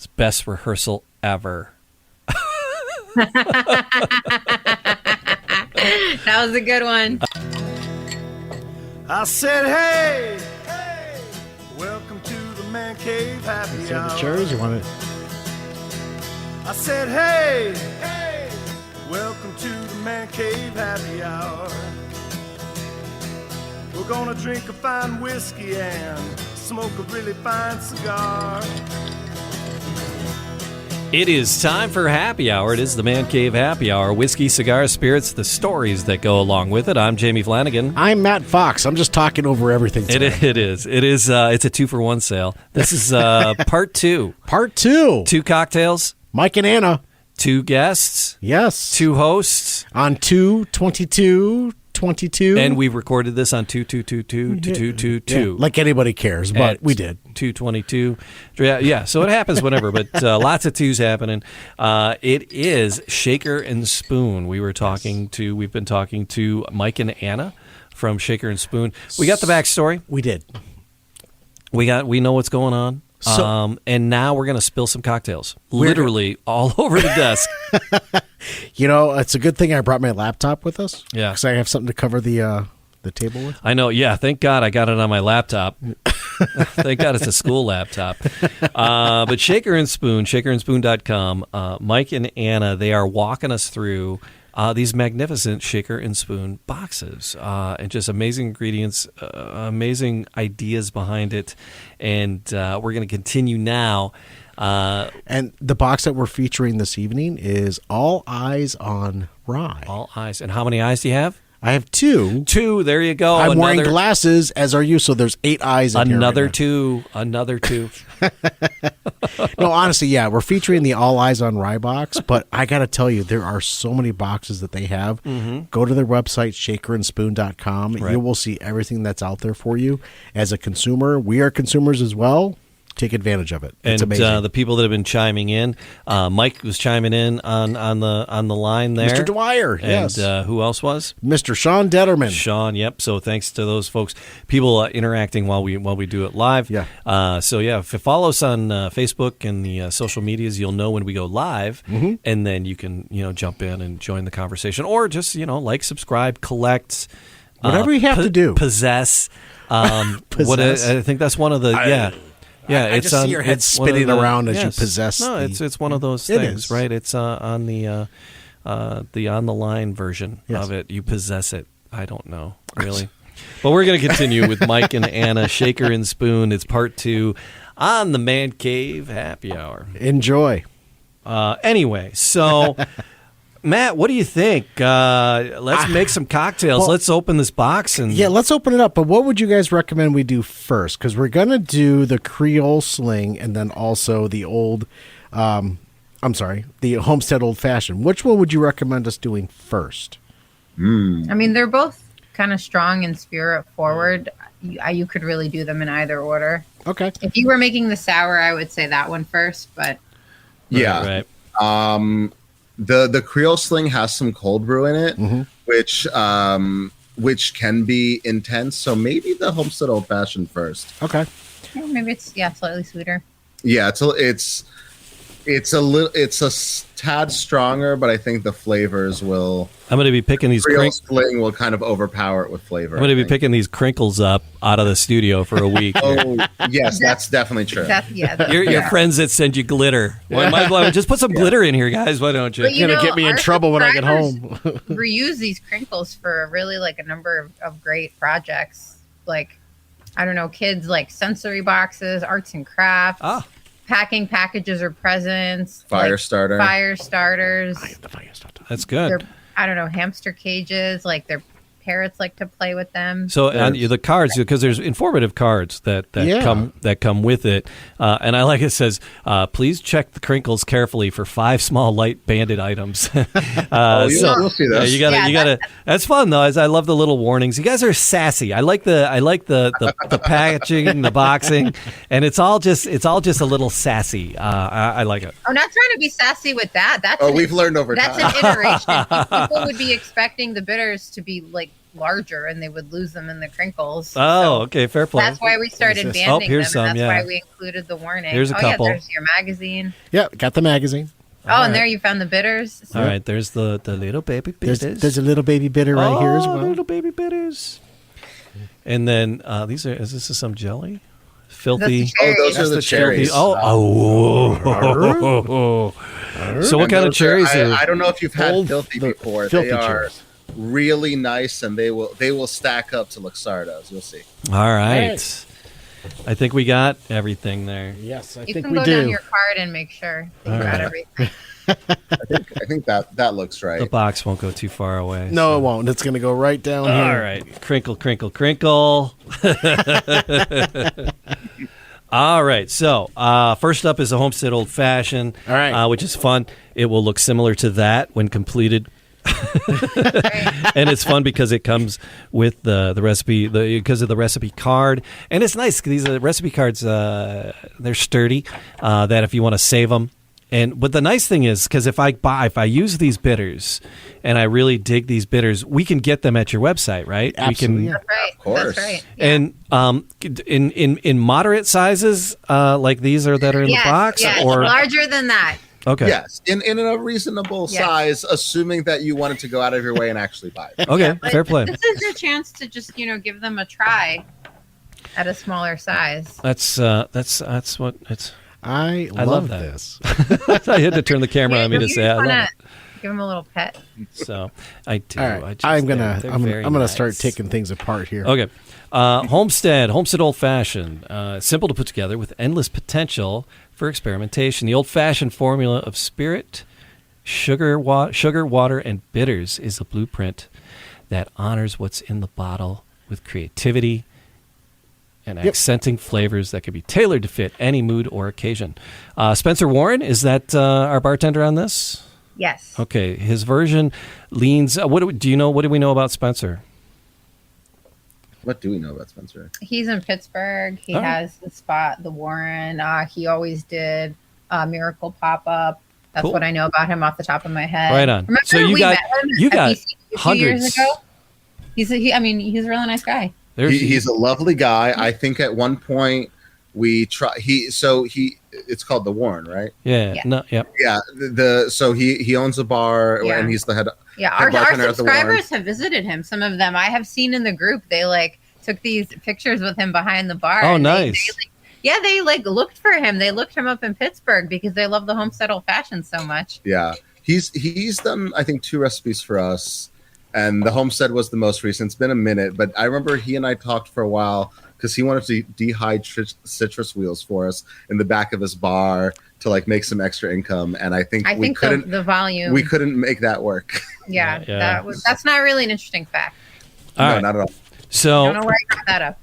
It's best rehearsal ever. That was a good one. I said, hey, welcome to the Man Cave Happy Hour. The chairs, you want it? I said, hey, welcome to the Man Cave Happy Hour. We're gonna drink a fine whiskey and smoke a really fine cigar. It is time for Happy Hour. It is the Man Cave Happy Hour. Whiskey, cigars, spirits, the stories that go along with it. I'm Jamie Flanagan. I'm Matt Fox. I'm just talking over everything today. It is. It's a 2-for-1 sale. This is part 2. Part 2. 2 cocktails. Mike and Anna. 2 guests. Yes. 2 hosts. On 2/22/22. And we recorded this on 2/2/22/2/2/2. Like anybody cares, but we did. 2/22. Yeah, so it happens whenever, but lots of 2s happening. It is Shaker and Spoon. We've been talking to Mike and Anna from Shaker and Spoon. We got the backstory. We did. We know what's going on. And now we're going to spill some cocktails, literally all over the desk. You know, it's a good thing I brought my laptop with us. Yeah. Because I have something to cover the table with. I know. Yeah. Thank God I got it on my laptop. Thank God it's a school laptop. But Shaker and Spoon, shakerandspoon.com, Mike and Anna, they are walking us through these magnificent Shaker and Spoon boxes, and just amazing ingredients, amazing ideas behind it. And we're going to continue now. And the box that we're featuring this evening is All Eyes on Rye. All eyes. And how many eyes do you have? I have 2. 2. There you go. I'm wearing glasses, as are you, so there's 8 eyes in another here. Another 2. No, honestly, yeah, we're featuring the All Eyes on Rye box, but I got to tell you, there are so many boxes that they have. Mm-hmm. Go to their website, shakerandspoon.com. Right. You will see everything that's out there for you. As a consumer, we are consumers as well. Take advantage of it. It's amazing. The people that have been chiming in, Mike was chiming in on the line there. Mr. Dwyer, yes. And who else was? Mr. Sean Detterman. Sean, yep. So thanks to those folks, people interacting while we do it live. Yeah. So yeah, if you follow us on Facebook and the social medias, you'll know when we go live, mm-hmm. and then you can jump in and join the conversation, or just like, subscribe, collect, whatever you have to do, possess. Possess. I think that's one of the Yeah, I just see your head spinning around as you possess. No, it's one of those things, right? It's on the on the line version of it. You possess it. I don't know, really. But we're going to continue with Mike and Anna, Shaker and Spoon. It's part 2 on the Man Cave Happy Hour. Enjoy. Anyway, so Matt, what do you think? Let's make some cocktails. Well, let's open this box. Let's open it up. But what would you guys recommend we do first? Because we're going to do the Creole Sling and then also the the Homestead Old Fashioned. Which one would you recommend us doing first? I mean, they're both kind of strong and spirit forward. You could really do them in either order. Okay. If you were making the sour, I would say that one first. But yeah. Right. The Creole Sling has some cold brew in it, mm-hmm. which can be intense. So maybe the Homestead Old Fashioned first. Okay. Maybe it's slightly sweeter. Yeah, it's a tad stronger, but I think the flavors will. I'm going to be picking these. Creole Sling will kind of overpower it with flavor. I'm going to be picking these crinkles up out of the studio for a week. Oh, yes, that's definitely true. Your friends that send you glitter. Well, just put some glitter in here, guys. Why don't you? You're going to get me in trouble when I get home. Reuse these crinkles for really a number of great projects. I don't know, kids sensory boxes, arts and crafts. Packing packages or presents. Fire starters. I have the fire starter. That's good. I don't know, hamster cages. Their parrots like to play with them. So the cards, because there's informative cards that come with it, and I like it says, please check the crinkles carefully for 5 small light banded items. We'll see this. You gotta. That's fun though. As I love the little warnings. You guys are sassy. I like the packaging, the boxing, and it's all just a little sassy. I like it. I'm not trying to be sassy with that. We've learned over time. That's an iteration. People would be expecting the bitters to be larger and they would lose them in the crinkles. Oh, okay, fair play. That's why we started What is this? banding here's them. some, And yeah. that's why we included the warning. Here's a couple. Yeah, there's your magazine. Yeah, got the magazine. Oh, All and right. there you found the bitters. All right, there's the little baby bitters. There's a little baby bitter right here as well. Little baby bitters. And then is this some jelly? Filthy. That's the cherry. those are the cherries. So what And kind of those cherries are, are? I don't know if you've had Old- filthy the before. filthy They are cherries. really nice, and they will stack up to Luxardos. You'll see. All right. right. I think we got everything there. Yes, I You think can we go do. down your card and make sure that you All got right. everything. I think that looks right. The box won't go too far away. No, so. it won't. It's going to go right down here. All right. Crinkle, crinkle, crinkle. All right. So first up is a Homestead Old Fashioned, All right. which is fun. It will look similar to that when completed. And it's fun because it comes with the recipe, because of the recipe card, and it's nice. These recipe cards, they're sturdy. That if you want to save them, but the nice thing is because if I use these bitters, and I really dig these bitters, we can get them at your website, right? Absolutely, We yeah. can, That's right. course. That's right. Yeah. and in moderate sizes, like these that are in yes, the box, yes, or larger than that. okay, Yes, in a reasonable Yes. size, assuming that you wanted to go out of your way and actually buy it. okay, But fair play. This is your chance to just give them a try at a smaller size. That's what it's. I love love that. this. I had to turn the camera on me to say I love it. Give them a little pet. So I do. All right, I just, I'm gonna they're I'm very gonna nice. start taking things apart here. Okay, Homestead Old Fashioned, simple to put together with endless potential for experimentation. The old fashioned formula of spirit, sugar, water, and bitters is a blueprint that honors what's in the bottle with creativity and accenting flavors that can be tailored to fit any mood or occasion. Spencer Warren, is that our bartender on this? Yes. Okay, his version leans. What do we know about Spencer? What do we know about Spencer? He's in Pittsburgh. He Oh. has the spot, the Warren. He always did Miracle Pop Up. That's Cool. what I know about him off the top of my head. Right on. Remember So you we got- met him you at got BC a few hundreds. years ago? He's a really nice guy. He's a lovely guy. I think at one point we try. It's called the Warren, right? Yeah. Yeah. No. Yep. Yeah. So he owns a bar Yeah. and he's the head. Yeah, Head our bartender at the Warren. subscribers have visited him. Some of them I have seen in the group. They took these pictures with him behind the bar. Oh, and nice. they looked for him. They looked him up in Pittsburgh because they love the Homestead Old Fashioned so much. Yeah. He's done I think 2 recipes for us, and the Homestead was the most recent. It's been a minute, but I remember he and I talked for a while because he wanted to dehydrate citrus wheels for us in the back of his bar to make some extra income, and I think we couldn't. the volume. We couldn't make that work. Yeah, Yeah. that's not really an interesting fact. All No, right. not at all. I So don't know where I got that up.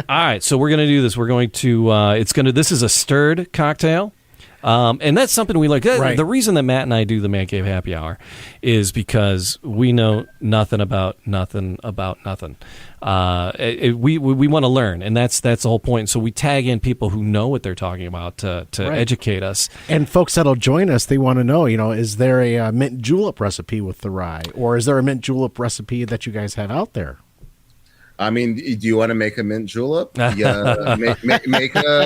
all right. So we're gonna do this. We're going to. This is a stirred cocktail. And that's something we like. Right. The reason that Matt and I do the Man Cave Happy Hour is because we know nothing about nothing. We want to learn, and that's the whole point. So we tag in people who know what they're talking about to Right. educate us. And folks that'll join us, they want to know, is there a mint julep recipe with the rye, or is there a mint julep recipe that you guys have out there? I mean, do you want to make a mint julep? Yeah,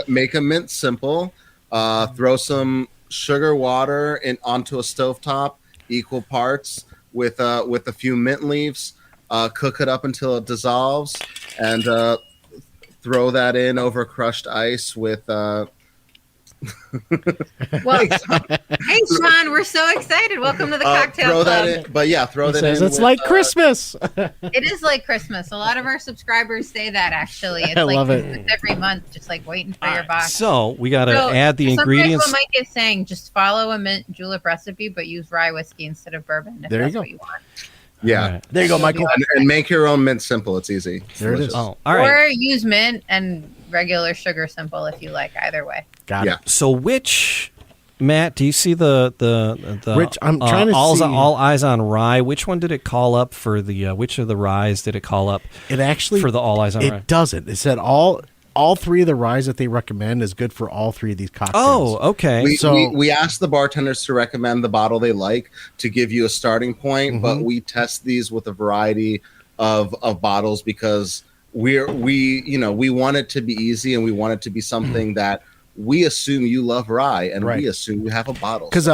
make a mint simple. Throw some sugar water onto a stovetop, equal parts with a few mint leaves. Cook it up until it dissolves, and throw that in over crushed ice with. Well, hey Sean, we're so excited. Welcome to the cocktail throw club. that in, but yeah, throw He that says in. it's with, like Christmas. It is like Christmas. A lot of our subscribers say that actually. It's I like love it. Christmas every month, just like waiting for your box. So we got to So, add the sometimes ingredients. What Mike is saying, just follow a mint julep recipe, but use rye whiskey instead of bourbon if There you that's go. what you want. Yeah, All right. There you go, Michael. and make your own mint simple. It's easy. It's There it delicious. is. Oh, all right. Or use mint and regular sugar simple if you like. Either way. Got Yeah. it. So which, Matt? Do you see the Which- I'm trying to see- all eyes on rye? Which one did it call up for the? Which of the ryes did it call up It actually for the all eyes on rye? It doesn't. It said all 3 of the ryes that they recommend is good for all 3 of these cocktails. Oh, okay. We asked the bartenders to recommend the bottle they like to give you a starting point, but we test these with a variety of bottles because we want it to be easy and we want it to be something that we assume you love rye and we assume you have a bottle. Because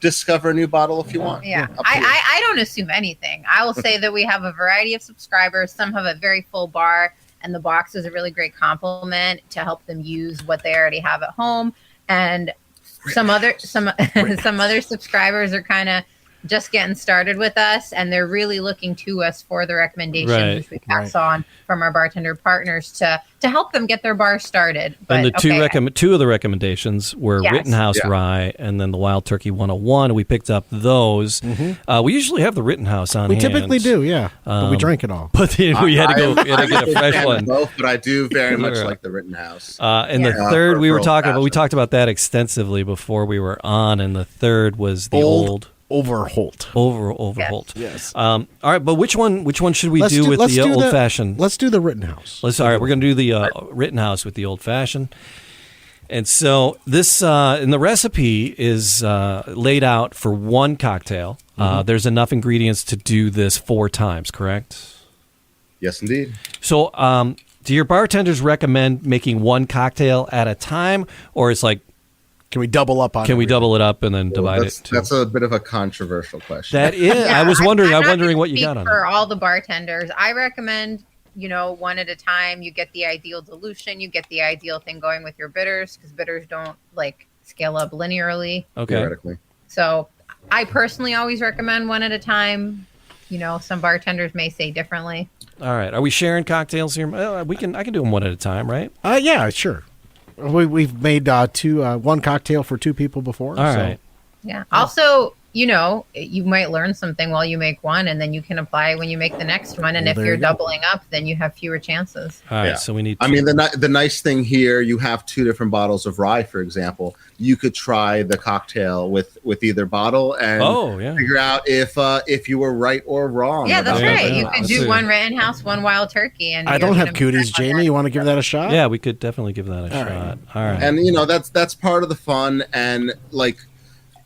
discover a new bottle if you want. Yeah, I don't assume anything. I will say that we have a variety of subscribers. Some have a very full bar, and the box is a really great complement to help them use what they already have at home. And some other subscribers are kind of just getting started with us, and they're really looking to us for the recommendations which we pass on from our bartender partners to help them get their bar started. But, and the two of the recommendations were Rittenhouse Rye and then the Wild Turkey 101. We picked up those. We usually have the Rittenhouse on hand. We typically do, but we drank it all. But then we had to get a fresh one. Both, but I do very much like the Rittenhouse. And the third we talked about that extensively before we were on, and the third was the old Overholt. Overholt. Yes. All right, but which one should we do with the old fashioned? Let's do the Rittenhouse. All right, we're going to do the Rittenhouse with the old fashioned. And so this and the recipe is laid out for one cocktail. There's enough ingredients to do this 4 times, correct? Yes, indeed. So, do your bartenders recommend making one cocktail at a time, or it's like, can we double up on? Can we double it up and then divide it? That's a bit of a controversial question. That is. I was wondering. I'm wondering what you got on for all the bartenders. I recommend, one at a time. You get the ideal dilution. You get the ideal thing going with your bitters because bitters don't scale up linearly. Okay. Theoretically. So I personally always recommend one at a time. Some bartenders may say differently. All right. Are we sharing cocktails here? I can do them one at a time, right? Yeah, sure. We've made one cocktail for 2 people before. All right. Yeah. Also, you might learn something while you make one, and then you can apply when you make the next one. And if you're doubling up, then you have fewer chances. All right. So we need. I mean, the nice thing here, you have 2 different bottles of rye, for example. You could try the cocktail with either bottle and figure out if you were right or wrong. Yeah, that's right. You could do one Rittenhouse, one Wild Turkey, and I don't have cooties, Jamie. You want to give that a shot? Yeah, we could definitely give that a shot. All right. And that's part of the fun, and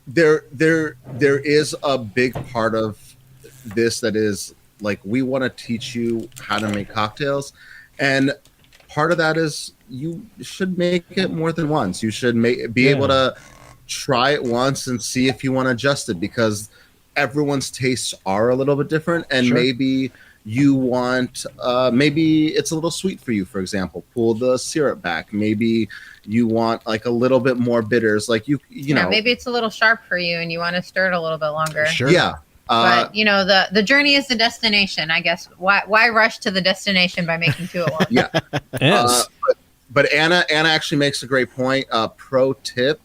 there is a big part of this that is we want to teach you how to make cocktails, and part of that is you should make it more than once. You should be able to try it once and see if you want to adjust it, because everyone's tastes are a little bit different, and maybe you want maybe it's a little sweet for you, for example. Pull the syrup back. Maybe you want a little bit more bitters, you know. Maybe it's a little sharp for you and you want to stir it a little bit longer. Sure. Yeah. But the journey is the destination, I guess. Why rush to the destination by making 2 at once? Yeah. Yes. But Anna actually makes a great point. Pro tip,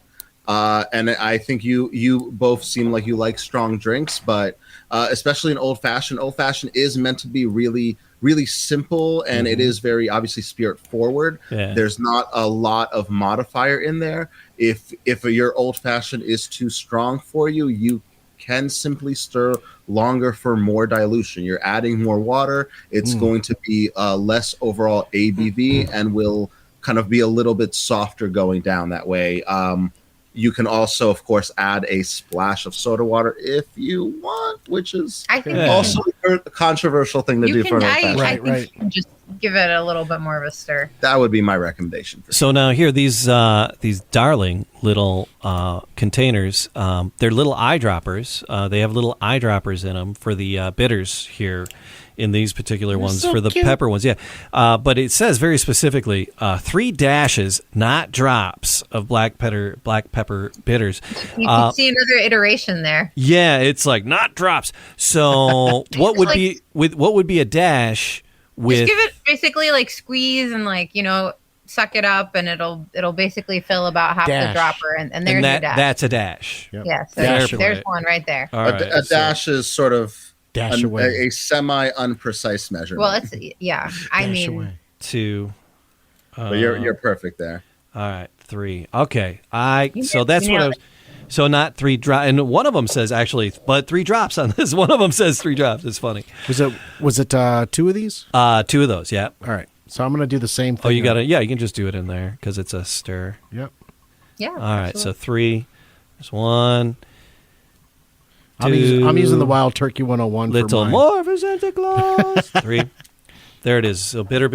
and I think you both seem like you like strong drinks, but especially an old fashioned. Old fashioned is meant to be really, really simple, and it is very obviously spirit forward. Yeah. There's not a lot of modifier in there. If your old fashioned is too strong for you, you can simply stir longer for more dilution. You're adding more water. It's going to be less overall ABV and will kind of be a little bit softer going down that way. You can also, of course, add a splash of soda water if you want, which is also a controversial thing to do for an old fashioned. I think you can just give it a little bit more of a stir. That would be my recommendation. So now here, these darling little containers, they're little eyedroppers. They have little eyedroppers in them for the bitters here in these particular ones, for the pepper ones. Yeah. But it says very specifically 3 dashes, not drops, of black pepper bitters. You can see another iteration there. Yeah, it's not drops. So what would be a dash? With, just give it basically squeeze and suck it up, and it'll basically fill about half the dropper, and there's your dash. That's a dash. Yep. Yeah, so there's one right there. All right, a dash is sort of away. A semi-unprecise measurement. Well, it's I mean, away. 2. But you're perfect there. All right, 3. Okay, so that's what I was. So not 3 drops, and one of them says actually, but 3 drops on this. One of them says 3 drops. It's funny. Was it 2 of these? 2 of those, yeah. All right. So I'm going to do the same thing. Oh, you got to, you can just do it in there because it's a stir. Yep. Yeah. All right, so 3. There's 1. I'm using the Wild Turkey 101 Little for mine. more for Santa Claus. 3. There it is. So bitter.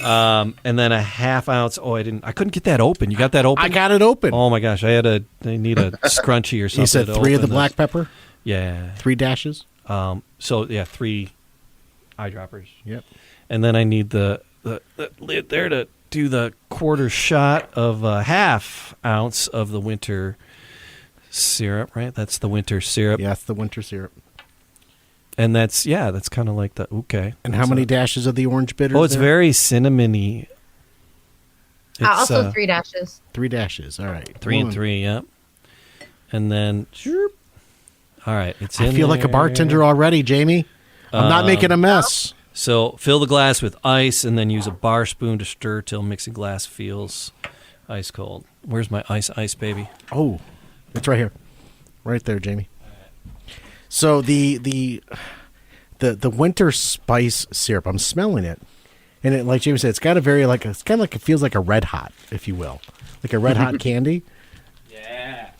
And then a ½ ounce. Oh, I couldn't get that open. You got that open? I got it open. Oh my gosh. I need a scrunchie or something. You said 3 of the black pepper? Yeah. 3 dashes? So yeah, 3 eyedroppers. Yep. And then I need the lid there to do the quarter shot of a ½ ounce of the winter syrup, right? That's the winter syrup. Yeah, it's the winter syrup. And that's kind of like the, okay. And how many dashes of the orange bitters? Oh, it's very cinnamony. Also 3 dashes. 3 dashes, all right. 3 and 3, yep. And then, all right, it's in I feel like a bartender already, Jamie. I'm not making a mess. So fill the glass with ice and then use a bar spoon to stir till mixing glass feels ice cold. Where's my ice, baby? Oh, it's right here. Right there, Jamie. So the winter spice syrup, I'm smelling it. And it, like Jamie said, it's got a very it's kind of like it feels like a Red Hot, if you will. Like a Red Hot candy. Yeah.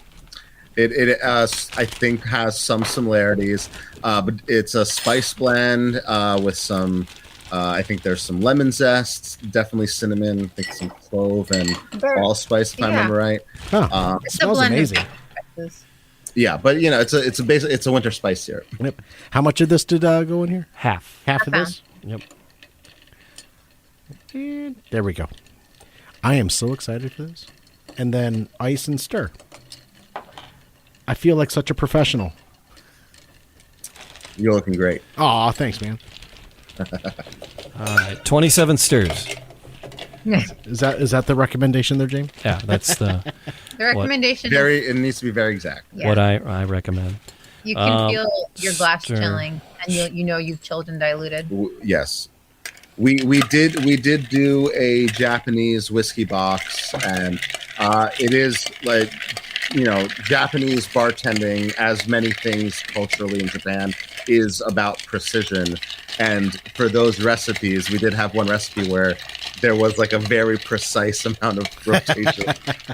It I think has some similarities, but it's a spice blend with some. I think there's some lemon zest, definitely cinnamon. I think some clove and allspice, if I remember right. Huh. It smells amazing. Yeah, but it's a winter spice syrup. Yep. How much of this did go in here? Half of this. Yep. And there we go. I am so excited for this. And then ice and stir. I feel like such a professional. You're looking great. Aw, thanks, man. All right, 27 stirs. Is that the recommendation there, James? Yeah, that's the recommendation. It needs to be very exact. Yeah. what I recommend. You can feel your glass stir. chilling, and you know you've chilled and diluted. Yes. We did do a Japanese whiskey box, and it is like, Japanese bartending, as many things culturally in Japan, is about precision. And for those recipes, we did have one recipe where there was like a very precise amount of rotation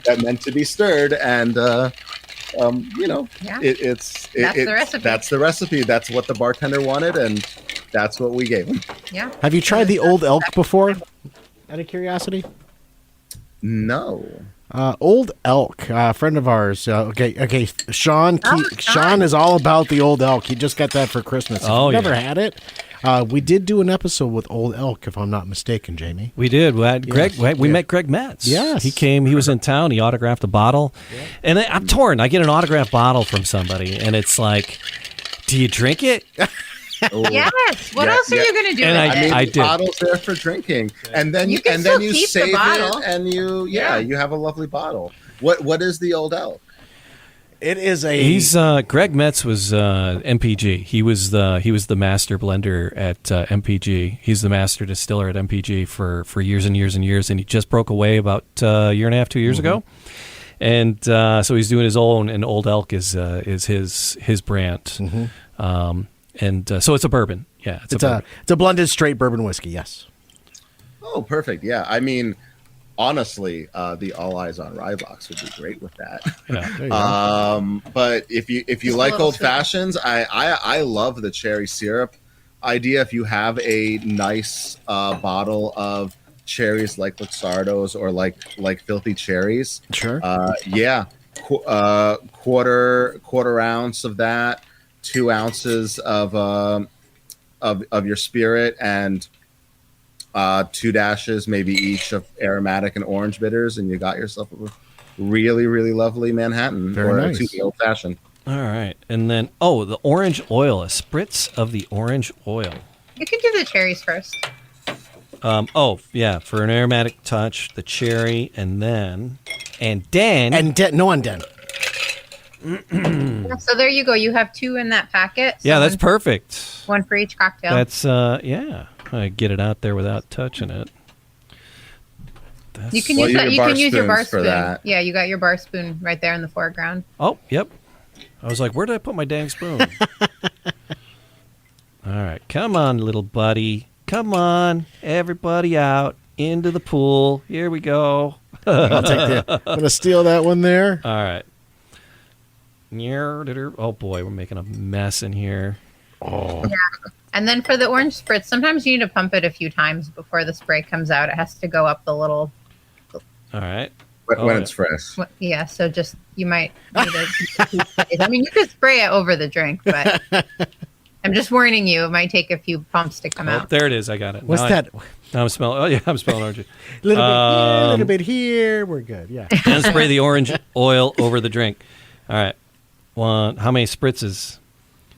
that meant to be stirred, and That's the recipe. That's the recipe. That's what the bartender wanted, and that's what we gave him. Yeah. Have you tried the Old Elk before? Out of curiosity? No. Old Elk, a friend of ours. Okay. Sean is all about the Old Elk. He just got that for Christmas. If you've never had it. We did do an episode with Old Elk, if I'm not mistaken, Jamie. We did. We had Greg. We met Greg Metz. Yes. He came. He was in town. He autographed a bottle. Yeah. And I'm torn. I get an autographed bottle from somebody, and it's like, do you drink it? Yes. What else are you going to do? And I did. The bottle's there for drinking, and then you save it, and you have a lovely bottle. What is the Old Elk? It is a. He's Greg Metz was MPG. He was the master blender at MPG. He's the master distiller at MPG for years and years and years, and he just broke away about a year and a half, 2 years ago. And so he's doing his own, and Old Elk is his brand. Mm-hmm. So it's a bourbon. Yeah, it's a blended straight bourbon whiskey. Yes. Oh, perfect. Yeah, I mean, honestly, the All Eyes on Rye box would be great with that. Yeah. But if you like old fashions, I love the cherry syrup idea. If you have a nice bottle of cherries like Luxardos or like Filthy Cherries, sure. Quarter ounce of that. 2 ounces of your spirit, and 2 dashes maybe each of aromatic and orange bitters, and you got yourself a really, really lovely Manhattan. Very nice. Excuse me, old fashioned. All right. And then the orange oil, a spritz of the orange oil. You can do the cherries first. For an aromatic touch, the cherry, and then no on den. So there you go. You have 2 in that packet. So that's perfect. 1 for each cocktail. That's I get it out there without touching it. You can use your bar spoon. That. Yeah, you got your bar spoon right there in the foreground. Oh, yep. I was like, where did I put my dang spoon? All right, come on, little buddy. Come on, everybody out into the pool. Here we go. I'll take that. I'm gonna steal that one there. All right. Oh boy, we're making a mess in here. Oh, Yeah. And then for the orange spritz, sometimes you need to pump it a few times before the spray comes out. It has to go up the little. All right. When it's fresh. Yeah, so just you might need I mean, you could spray it over the drink, but I'm just warning you, it might take a few pumps to come out. There it is. I got it. what's Now that? I'm smelling. Oh yeah, I'm smelling orange. A little bit here, a little bit here. We're good. Yeah. And spray the orange oil over the drink. All right. How many spritzes?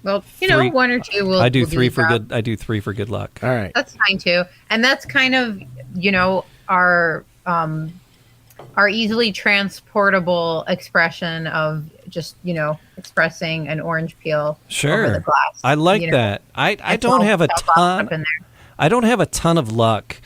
Well, Three. one or two will. I do will 3 the for job. good. I do 3 for good luck. All right. That's fine too, and that's kind of our easily transportable expression of just expressing an orange peel over the Sure. glass. I like that. I don't have a ton. Up in there. I don't have a ton of luck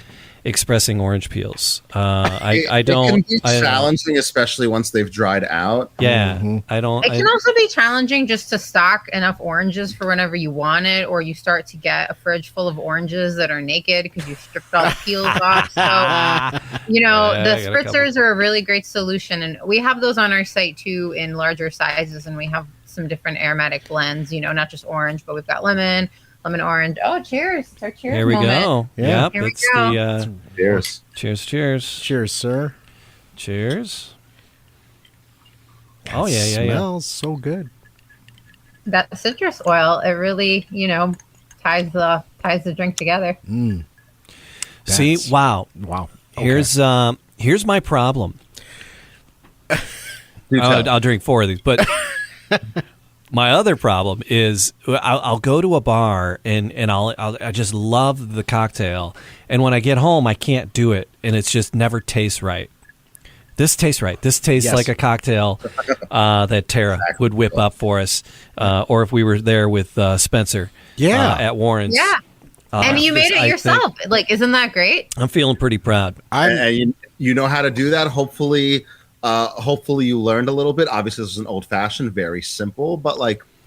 expressing orange peels. I don't. It can be I don't- challenging, especially once they've dried out. Yeah, I don't. It can also be challenging just to stock enough oranges for whenever you want it, or you start to get a fridge full of oranges that are naked because you stripped all the peels off. So, Yeah, the I got a spritzers are a really great solution. And we have those on our site too in larger sizes. And we have some different aromatic blends, not just orange, but we've got lemon orange. Oh, cheers. It's our cheers Here we moment. go. Yeah. Yep, Here we it's go. the Cheers. cheers. Cheers. Cheers, sir. Cheers. Oh yeah. Smells so good. That citrus oil, it really, ties the drink together. See, That's- wow. Wow. Here's my problem. Do tell. I'll drink 4 of these, but my other problem is I'll go to a bar and I just love the cocktail, and when I get home I can't do it, and it's just never tastes right. This tastes right. This tastes Yes. like a cocktail that Tara would whip up for us, or if we were there with Spencer, Yeah. at Warren's. Yeah. And you made I it yourself. Isn't that great? I'm feeling pretty proud. And you know how to do that. Hopefully you learned a little bit. Obviously, this is an old fashioned, very simple, but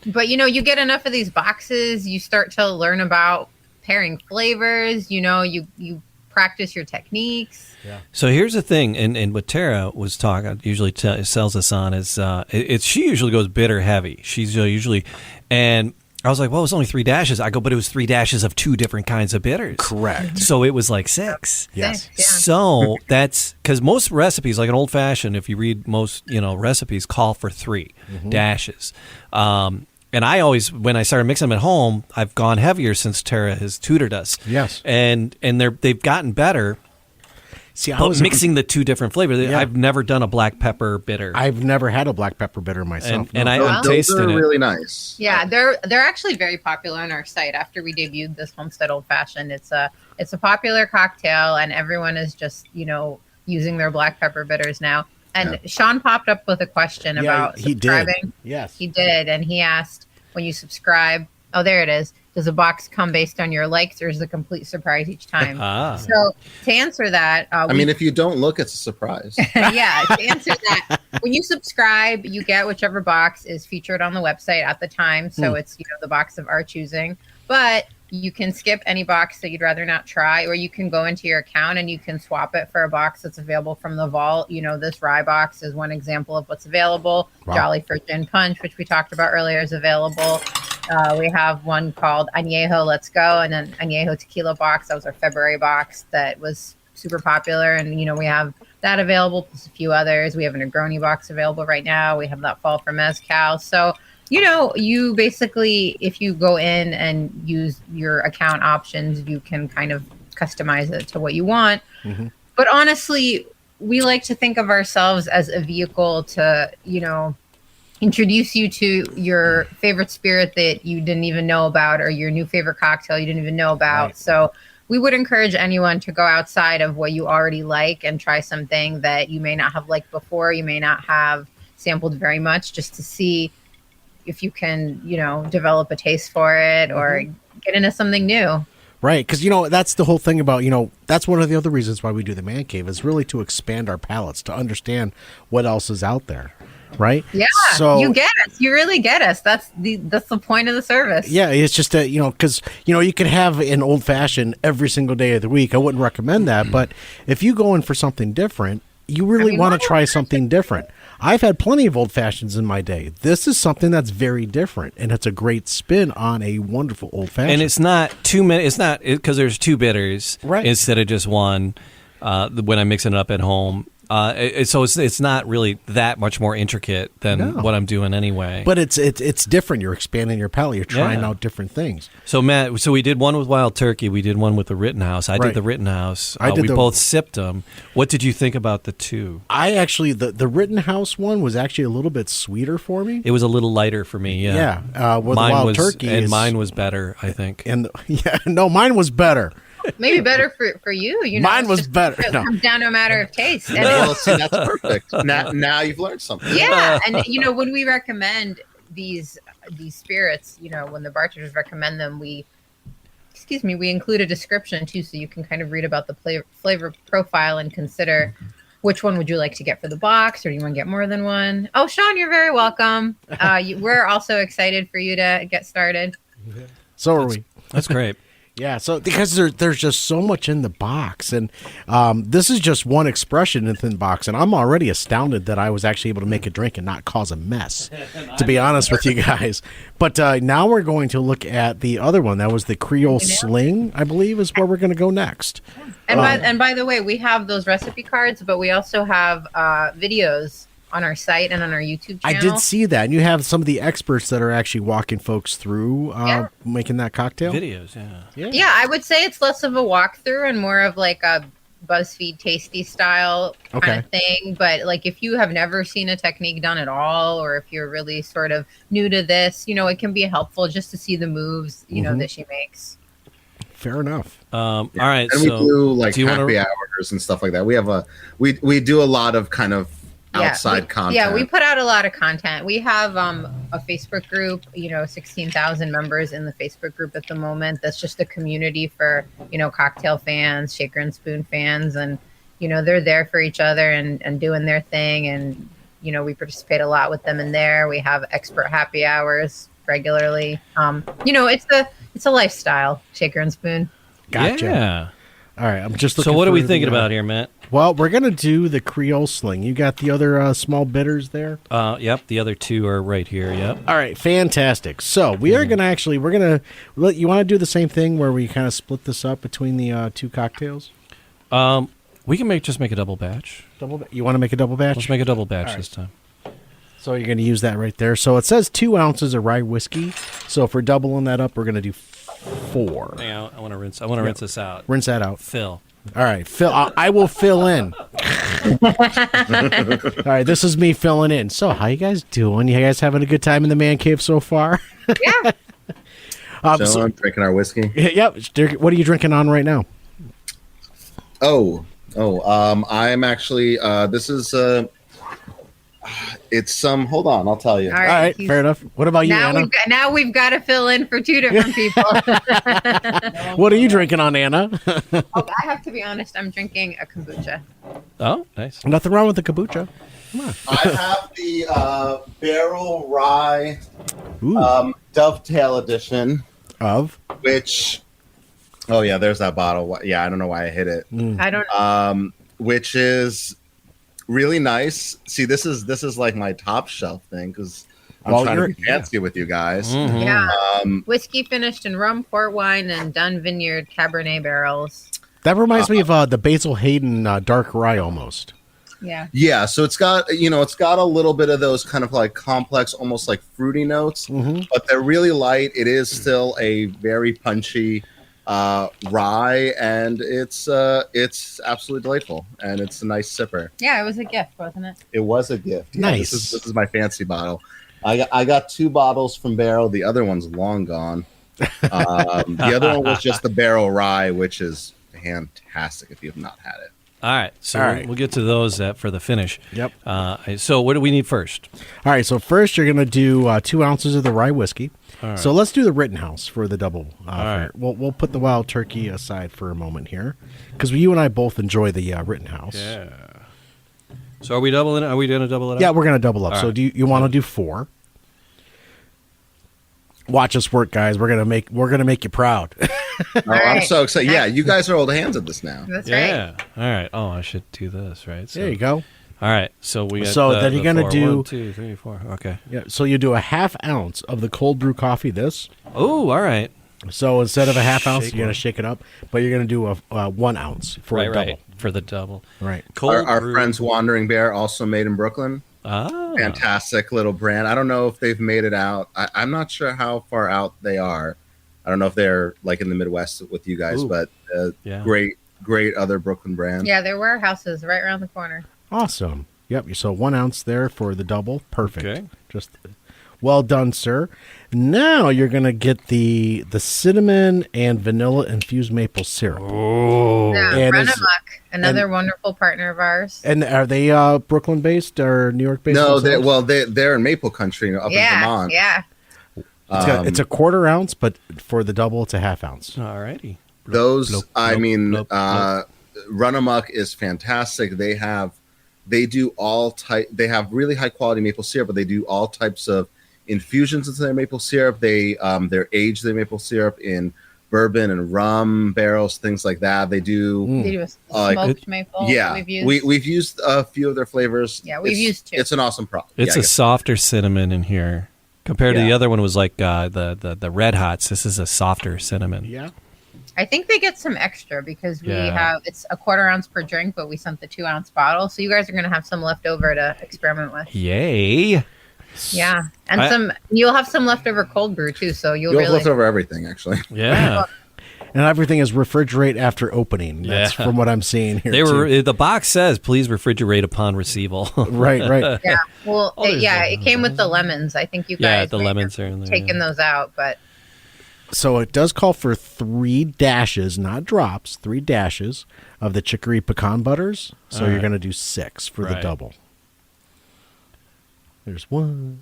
But you get enough of these boxes, you start to learn about pairing flavors. You practice your techniques. So here's the thing, and what Tara was talking usually sells us on is she usually goes bitter heavy. She's usually, and I was like, well, it was only 3 dashes. I go, but it was 3 dashes of 2 different kinds of bitters. Correct. So it was like 6. Yes. Yeah. So that's because most recipes, like an old fashioned, if you read most recipes, call for 3 dashes. And I always, when I started mixing them at home, I've gone heavier since Tara has tutored us. Yes. And they've gotten better. See, I But was mixing the 2 different flavors, Yeah. I've never done a black pepper bitter. I've never had a black pepper bitter myself. And no. I'm those tasting are it. really nice. Yeah, they're actually very popular on our site. After we debuted this Homestead Old Fashioned, it's a popular cocktail, and everyone is just using their black pepper bitters now. And Sean popped up with a question about he did. subscribing. Yes. He did, and he asked, when you subscribe, oh, there it is. Does a box come based on your likes, or is it a complete surprise each time? So to answer that, I mean, if you don't look, it's a surprise. yeah, to answer that, when you subscribe, you get whichever box is featured on the website at the time. So it's the box of our choosing. But you can skip any box that you'd rather not try, or you can go into your account and you can swap it for a box that's available from the vault. This rye box is one example of what's available. Wow. Jolly for Gin Punch, which we talked about earlier, is available. We have one called Añejo Let's Go, and then Añejo Tequila box. That was our February box that was super popular. And, we have that available, plus a few others. We have a Negroni box available right now. We have that fall for Mezcal. So, you basically, if you go in and use your account options, you can kind of customize it to what you want. Mm-hmm. But honestly, we like to think of ourselves as a vehicle to, introduce you to your favorite spirit that you didn't even know about, or your new favorite cocktail you didn't even know about. Right. So we would encourage anyone to go outside of what you already like and try something that you may not have liked before, you may not have sampled very much, just to see if you can, develop a taste for it or get into something new. Right, because that's the whole thing about that's one of the other reasons why we do the Man Cave, is really to expand our palates, to understand what else is out there, right? Yeah, so you get us. You really get us. That's the point of the service. Yeah, it's just that because you could have an old fashioned every single day of the week. I wouldn't recommend that, but if you go in for something different, you really want to try something different. I've had plenty of old fashions in my day. This is something that's very different, and it's a great spin on a wonderful old fashioned. And it's not too many. It's not because there's two bitters instead of just one. When I'm mixing it up at home. So it's not really that much more intricate than what I'm doing anyway. But it's different. You're expanding your palate. You're trying out different things. So Matt, we did one with Wild Turkey. We did one with the Rittenhouse. I did the Rittenhouse. We both sipped them. What did you think about the two? I actually the Rittenhouse one was actually a little bit sweeter for me. It was a little lighter for me. Yeah. With Wild Turkey, and mine was better. I think. And mine was better. Maybe better for you. You know, mine was better. It comes down to a matter of taste. And Well, see, that's perfect. Now you've learned something. yeah, and when we recommend these spirits, when the bartenders recommend them, we include a description too, so you can kind of read about the flavor profile and consider which one would you like to get for the box, or do you want to get more than one? Oh, Sean, you're very welcome. We're also excited for you to get started. So are we. That's great. Yeah, so because there's just so much in the box, and this is just one expression in the box, and I'm already astounded that I was actually able to make a drink and not cause a mess, to be honest with you guys. But now we're going to look at the other one. That was the Creole Sling, I believe, is where we're going to go next. And by the way, we have those recipe cards, but we also have videos on our site and on our YouTube channel. I did see that. And you have some of the experts that are actually walking folks through making that cocktail. Videos, Yeah, I would say it's less of a walkthrough and more of like a BuzzFeed Tasty style kind of thing. But like if you have never seen a technique done at all, or if you're really sort of new to this, it can be helpful just to see the moves, that she makes. Fair enough. All right. And so we do happy hours and stuff like that. We have we do a lot of kind of outside content. Yeah, we put out a lot of content. We have a Facebook group, 16,000 members in the Facebook group at the moment. That's just a community for, cocktail fans, shaker and spoon fans. And, they're there for each other and doing their thing. And, we participate a lot with them in there. We have expert happy hours regularly. It's a lifestyle, shaker and spoon. Gotcha. Yeah. All right, I'm just looking. So what are we thinking about here, Matt? Well, we're going to do the Creole Sling. You got the other small bitters there? Yep, the other two are right here, yep. All right, fantastic. So we are going to you want to do the same thing where we kind of split this up between the two cocktails? We can just make a double batch. You want to make a double batch? Let's make a double batch this time. So you're going to use that right there. So it says 2 ounces of rye whiskey. So if we're doubling that up, we're going to do 4. Hang on, I want to rinse this out. Rinse that out. Fill. All right, I will fill in. All right, this is me filling in. So, how you guys doing? You guys having a good time in the man cave so far? Yeah. I'm drinking our whiskey. Yep. What are you drinking on right now? I'm actually. This is. It's some. Hold on, I'll tell you. All right, fair enough. What about you, Anna? Now we've got to fill in for 2 different people. What are you drinking on, Anna? I have to be honest. I'm drinking a kombucha. Oh, nice. Nothing wrong with the kombucha. Come on. I have the barrel rye dovetail edition of which. Oh yeah, there's that bottle. Yeah, I don't know why I hit it. I don't. Which is really nice. See, this is like my top shelf thing because I'm trying to be fancy with you guys. Mm-hmm. Yeah, whiskey finished in rum, port wine, and Dun Vineyard Cabernet barrels. That reminds me of the Basil Hayden dark rye almost. Yeah. So it's got a little bit of those kind of like complex, almost like fruity notes, but they're really light. It is still a very punchy rye, and it's absolutely delightful, and it's a nice sipper. Yeah, it was a gift, wasn't it? It was a gift. Yeah, nice. This is my fancy bottle. I got 2 bottles from Barrel. The other one's long gone. The other one was just the Barrel Rye, which is fantastic if you have not had it. All right, so we'll get to those for the finish. Yep. So what do we need first? All right, so first you're going to do 2 ounces of the rye whiskey. Right. So let's do the Rittenhouse for the double. All right. We'll put the Wild Turkey aside for a moment here because you and I both enjoy the Rittenhouse. Yeah. So are we doubling it? Are we going to double it up? Yeah, we're going to double up. All so right. do you want to do 4? Watch us work, guys. We're gonna make you proud. I'm so excited. Yeah, you guys are old hands at this now. That's right. All right. Oh, I should do this, right? So, There you go. All right. So we got So then you're gonna four. do- 1, 2, 3, 4. Okay. Yeah. So you do a half ounce of the cold brew coffee. This. Oh, all right. So instead of a half ounce, Shake you're gonna one. shake it up, but you're gonna do a 1 ounce for a Right, double. right. For the double. Right. Cold Our brew. friends Wandering Bear, also made in Brooklyn. Ah. Fantastic little brand. I don't know if they've made it out. I'm not sure how far out they are. I don't know if they're like in the Midwest with you guys, Ooh. but Yeah. great other Brooklyn brand. Yeah, their warehouse is right around the corner. Awesome. Yep. So 1 ounce there for the double. Perfect. Okay. Just well done, sir. Now you're gonna get the cinnamon and vanilla infused maple syrup. Oh. Yeah, And Run is- Amok, another wonderful partner of ours. And are they Brooklyn based or New York based? No, themselves? they're in Maple Country up in Yeah, Vermont. yeah. It's a 1/4 ounce, but for the double, it's a half ounce. All righty. Those, Nope, I nope, mean, nope, nope. Run Amok is fantastic. They do all type. They have really high quality maple syrup, but they do all types of infusions into their maple syrup. They age their maple syrup in bourbon and rum barrels, things like that. They do. They do a like smoked maple. Yeah, We've used. we've used a few of their flavors. Yeah, we've It's- used two. It's an awesome product. It's Yeah, a softer cinnamon in here compared to Yeah. the other one was like the Red Hots. This is a softer cinnamon. Yeah. I think they get some extra because we Yeah. have it's a 1/4 ounce per drink, but we sent the 2 ounce bottle. So you guys are going to have some left over to experiment with. Yay. Yeah, and I- you'll have some leftover cold brew too. So you'll You'll have really left over everything, actually. Yeah. And everything is refrigerate after opening. That's Yeah. from what I'm seeing here. They were too. the box says please refrigerate upon receival. Right, right. yeah. Well, Oh, there's it came with the lemons. I think you guys Yeah, the may lemons have are in there, taken yeah. those out, but So it does call for 3 dashes, not drops, 3 dashes of the chicory pecan butters. So All you're right. going to do 6 for the Right. double. There's 1.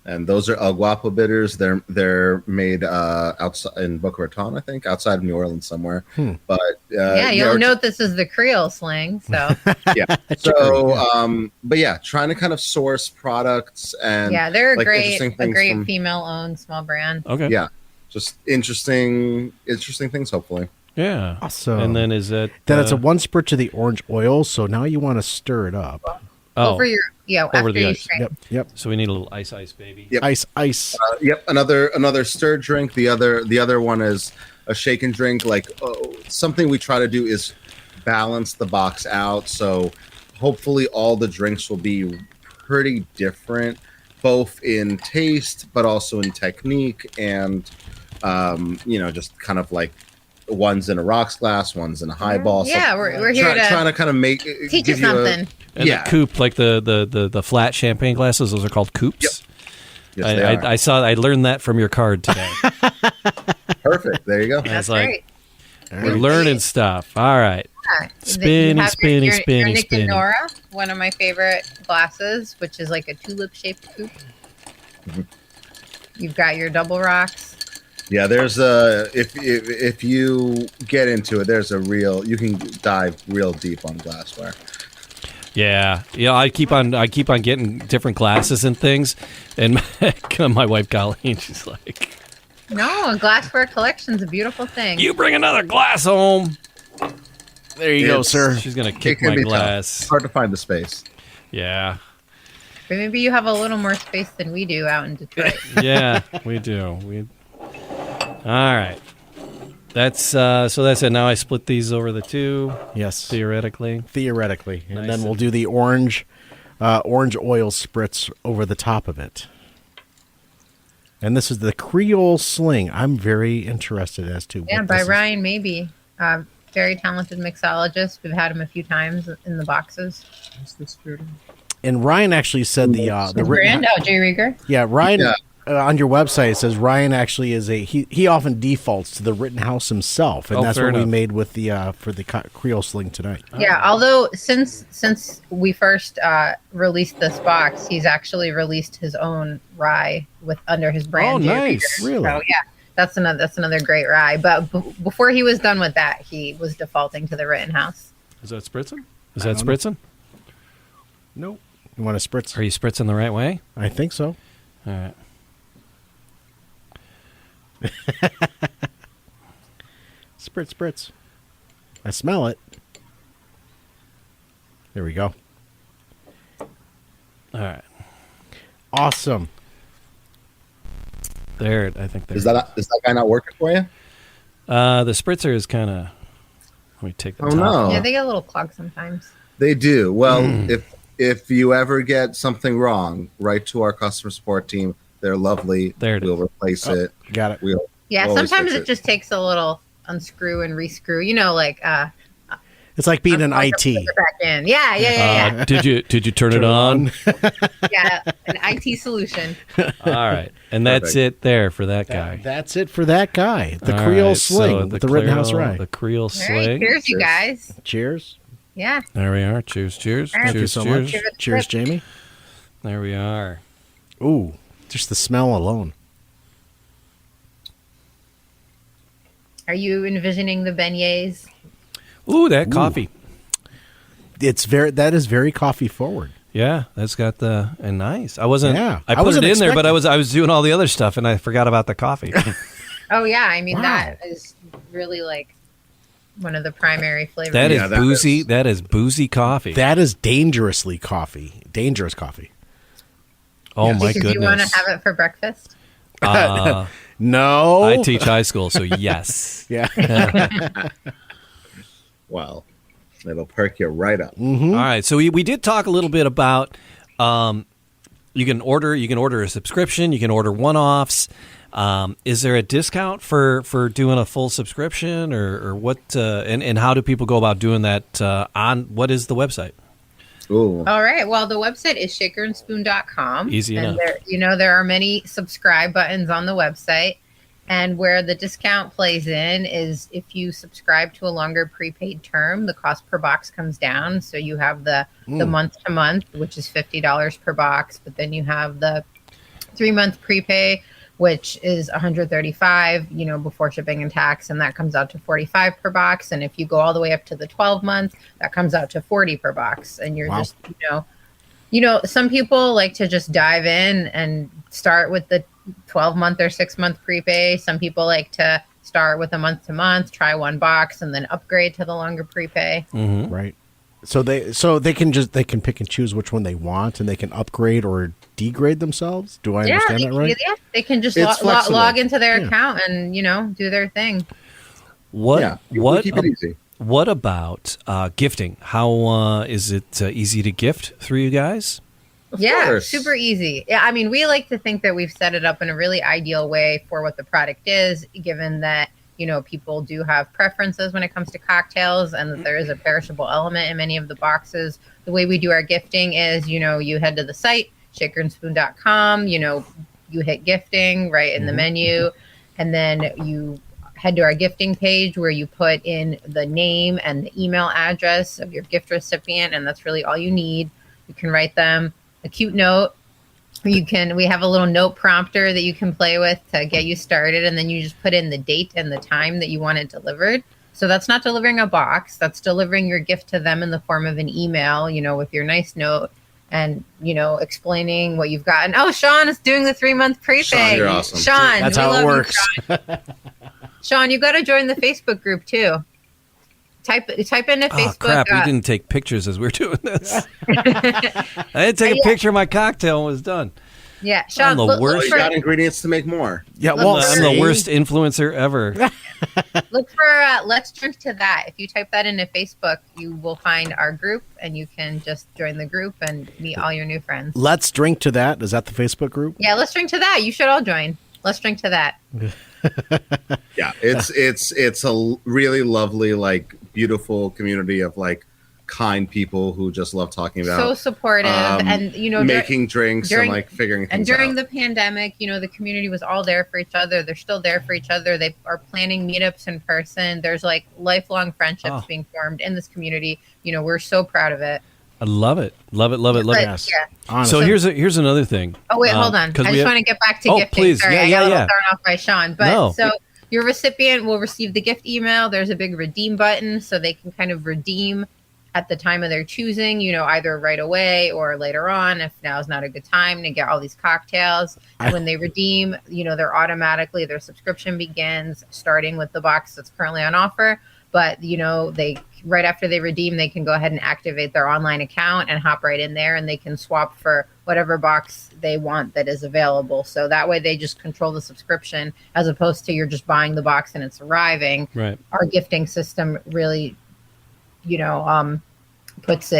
And those are El Guapo bitters. They're made outside in Boca Raton, I think, outside of New Orleans somewhere. But yeah, you'll note this is the Creole slang. So yeah. So, but yeah, trying to kind of source products and yeah, they're a like, great interesting things from- female-owned small brand. Okay. yeah, just interesting things. Hopefully, Yeah. Awesome. And then is it Then it's a 1 spritz of the orange oil. So now you want to stir it up. Over your after the you ice. strain. Yep. So we need a little ice baby. Yep. Ice. yep. Another stir drink. The other one is a shaken drink. Like something we try to do is balance the box out. So hopefully all the drinks will be pretty different, both in taste but also in technique and just kind of like one's in a rocks glass, one's in a highball. Yeah, So we're here trying to kind of make teach you give something. And Yeah. the coupe, like the flat champagne glasses, those are called coupes. Yes, they are. I learned that from your card today. Perfect. There you go. I was That's like, right. we're learning stuff. All right. Yeah. Spinny, You have spinny, your spinny, Nick spinny. and Nora, one of my favorite glasses, which is like a tulip-shaped coupe. Mm-hmm. You've got your double rocks. Yeah, there's if you get into it, you can dive real deep on glassware. Yeah, I keep on getting different glasses and things, and my wife Colleen, she's like, No, a glassware collection's a beautiful thing. "You bring another glass home." There you go, It's- sir. She's gonna It kick can my be tough. glass. It's hard to find the space. Yeah, But maybe you have a little more space than we do out in Detroit. yeah, we do. All right. That's that's it. Now I split these over the 2 Yes. theoretically. Theoretically. And Nice. then we'll do the orange oil spritz over the top of it. And this is the Creole Sling. I'm very interested as to Yeah, what by this is. Ryan Maybe. Very talented mixologist. We've had him a few times in the boxes. And Ryan actually said the written Brand out, Jay Rieger. Yeah, Ryan Yeah. On your website it says Ryan actually is he often defaults to the Rittenhouse himself, and Oh, that's fair what we enough. made with the for the Creole Sling tonight. Yeah, although since we first released this box, he's actually released his own rye with under his brand. Oh, Jay nice. Rieger. Really? So yeah, that's another great rye. But before he was done with that, he was defaulting to the Rittenhouse. Is that spritzing? Is I that don't know. spritzing? Nope. You want to spritz? Are you spritzing the right way? I think so. All right. Spritz. I smell it. There we go. All right. Awesome. There, I think there. Is that guy not working for you? The spritzer is kind of. Let me take the Oh, top. no. Yeah, they get a little clogged sometimes. They do. Well, if you ever get something wrong, write to our customer support team. They're lovely. There it we'll is. replace it. Got it. We'll always Sometimes fix it just takes a little unscrew and rescrew. You know, like It's like being an I'll IT. put it back in. Yeah. Did you turn it on? Yeah, an IT solution. All right, and that's Perfect. it there for that guy. That's it for that guy. The All Creole right, Sling so with the Rittenhouse Creole- Rye. The Creole All right, Sling. cheers, you guys. Cheers. Yeah. There we are. Cheers, cheers. Thank Thank you cheers, so cheers. much. Cheers, Jamie. There we are. Ooh, just the smell alone. Are you envisioning the beignets? Ooh, that coffee. That is very coffee forward. Yeah, that's got the and nice. I wasn't. Yeah, I I put it wasn't in there, but expecting- I was doing all the other stuff, and I forgot about the coffee. Oh yeah, I mean Wow. that is really like one of the primary flavors. That is Yeah, that boozy. is- That is boozy coffee. That is dangerously coffee. Dangerous coffee. Oh my because you want goodness. to have it for breakfast. No. I teach high school, so yes. Yeah. Well, it'll perk you right up. All right, so we did talk a little bit about you can order a subscription, you can order one-offs. Is there a discount for doing a full subscription, or what? And how do people go about doing that? On what is the website? Ooh. All right. Well, the website is shakerandspoon.com. Easy and enough. There are many subscribe buttons on the website. And where the discount plays in is if you subscribe to a longer prepaid term, the cost per box comes down. So you have the month to month, which is $50 per box. But then you have the 3-month prepay, which is $135, before shipping and tax, and that comes out to $45 per box. And if you go all the way up to the 12 months, that comes out to $40 per box. And you're just, some people like to just dive in and start with the 12-month or 6-month prepay. Some people like to start with a month to month, try one box, and then upgrade to the longer prepay. Right. So they can pick and choose which one they want, and they can upgrade or degrade themselves. Do I understand that right? Yeah, they can just It's flexible. log into their account and do their thing. What? Yeah, we What? keep it easy. What about gifting? How is it easy to gift through you guys? Of Yeah, course. super easy. Yeah, I mean, we like to think that we've set it up in a really ideal way for what the product is, given that, people do have preferences when it comes to cocktails and that there is a perishable element in many of the boxes. The way we do our gifting is, you head to the site, shakerandspoon.com, you hit gifting right in the menu, and then you head to our gifting page where you put in the name and the email address of your gift recipient, and that's really all you need. You can write them a cute note. We have a little note prompter that you can play with to get you started, and then you just put in the date and the time that you want it delivered. So that's not delivering a box, that's delivering your gift to them in the form of an email, with your nice note and, explaining what you've gotten. Oh, Sean is doing the 3-month prepay. Sean, you're awesome. Sean, That's we how love it you, works. Sean. Sean, you got to join the Facebook group too. Type into Oh Facebook. crap! We didn't take pictures as we were doing this. I didn't take a picture of my cocktail and it was done. Yeah, Sean, I'm the look, worst. Oh, you got ingredients to make more. Yeah. Look, Well, I'm the see? worst influencer ever. look for Let's Drink to That. If you type that into Facebook, you will find our group, and you can just join the group and meet all your new friends. Let's drink to that. Is that the Facebook group? Yeah, Let's Drink to That. You should all join. Let's Drink to That. Yeah, it's a really lovely, beautiful community of kind people who just love talking about So supportive, and making drinks during- and figuring things And during out. the pandemic, the community was all there for each other. They're still there for each other. They are planning meetups in person. There's lifelong friendships being formed in this community. We're so proud of it. I love it. Love it. Love it. Love But, it. Yes. yeah. Honestly. So here's another thing. Oh wait, hold on. I 'cause we just have- want to get back to Oh, gifting. please. Sorry, Yeah, I got yeah, a little yeah. thrown off by Sean. But No. so your recipient will receive the gift email. There's a big redeem button, so they can kind of redeem at the time of their choosing. Either right away or later on, if now is not a good time to get all these cocktails. And when they redeem, their subscription begins starting with the box that's currently on offer. But they right after they redeem, they can go ahead and activate their online account and hop right in there, and they can swap for whatever box they want that is available. So that way they just control the subscription as opposed to you're just buying the box and it's arriving. Right. Our gifting system really, puts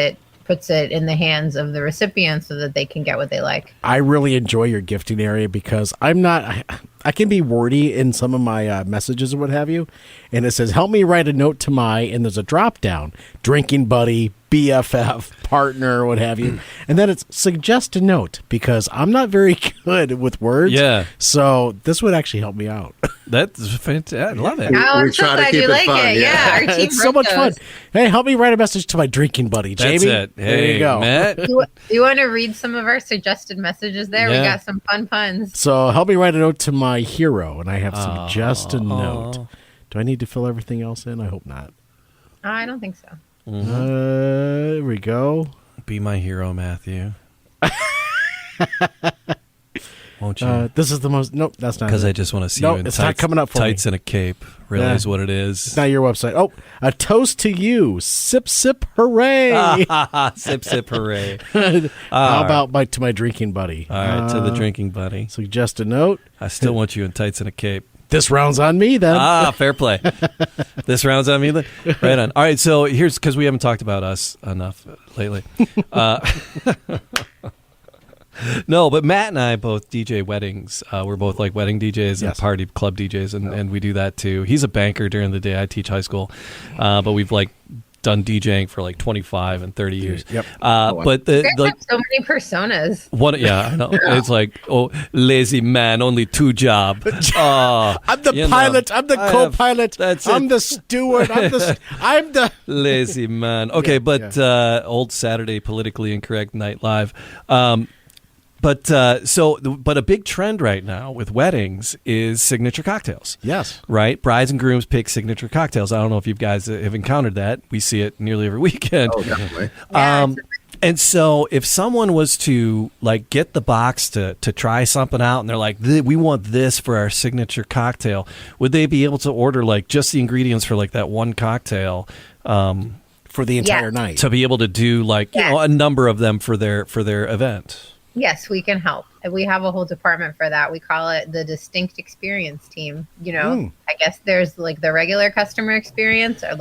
it in the hands of the recipient so that they can get what they like. I really enjoy your gifting area because I can be wordy in some of my messages or what have you. And it says, help me write a note to and there's a drop down, drinking buddy, BFF, partner, what have you. And then it's suggest a note because I'm not very good with words. Yeah. So this would actually help me out. That's fantastic. I love it. Oh, I'm We so try to glad keep you it like fun, it. yeah. Our team It's so wrote much fun. those. Hey, help me write a message to my drinking buddy, That's Jamie. it. There Hey, you go. Matt. You want to read some of our suggested messages there? Yeah. We got some fun puns. So help me write a note to my hero, and I have suggest a note. Do I need to fill everything else in? I hope not. I don't think so. Here we go. Be my hero, Matthew. Won't you? This is the most. Nope, that's not. Because it. I just want to see Nope, you in it's not tights, coming up for tights me. and a cape. Really Nah. is what it It's is. not your website. Oh, a toast to you. Sip, sip, hooray. Sip, sip, hooray. How about to my drinking buddy? All right, to the drinking buddy. Suggest a note. I still want you in tights and a cape. This round's on me then. Fair play. This round's on me. Right on. All right, so here's, because we haven't talked about us enough lately. No, but Matt and I both DJ weddings. We're both like wedding DJs and Yes. party club DJs, and we do that too. He's a banker during the day. I teach high school, but we've like done DJing for like 25 and 30 years. Yep. But You the guys like have so many personas. one, yeah, I know. It's like, oh, lazy man, only two job. I'm the pilot. I'm the co-pilot. That's I'm it. the steward. I'm the. Lazy man. Okay, but old Saturday politically incorrect night live. But a big trend right now with weddings is signature cocktails. Yes. Right? Brides and grooms pick signature cocktails. I don't know if you guys have encountered that. We see it nearly every weekend. Oh, definitely. Yeah, And so if someone was to like get the box to try something out and they're like, we want this for our signature cocktail, would they be able to order like just the ingredients for like that one cocktail For the entire night. to be able to do like a number of them for their event? Yes, we can help. We have a whole department for that. We call it the distinct experience team. I guess there's like the regular customer experience, or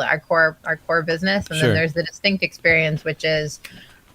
our core business, and Sure. then there's the distinct experience, which is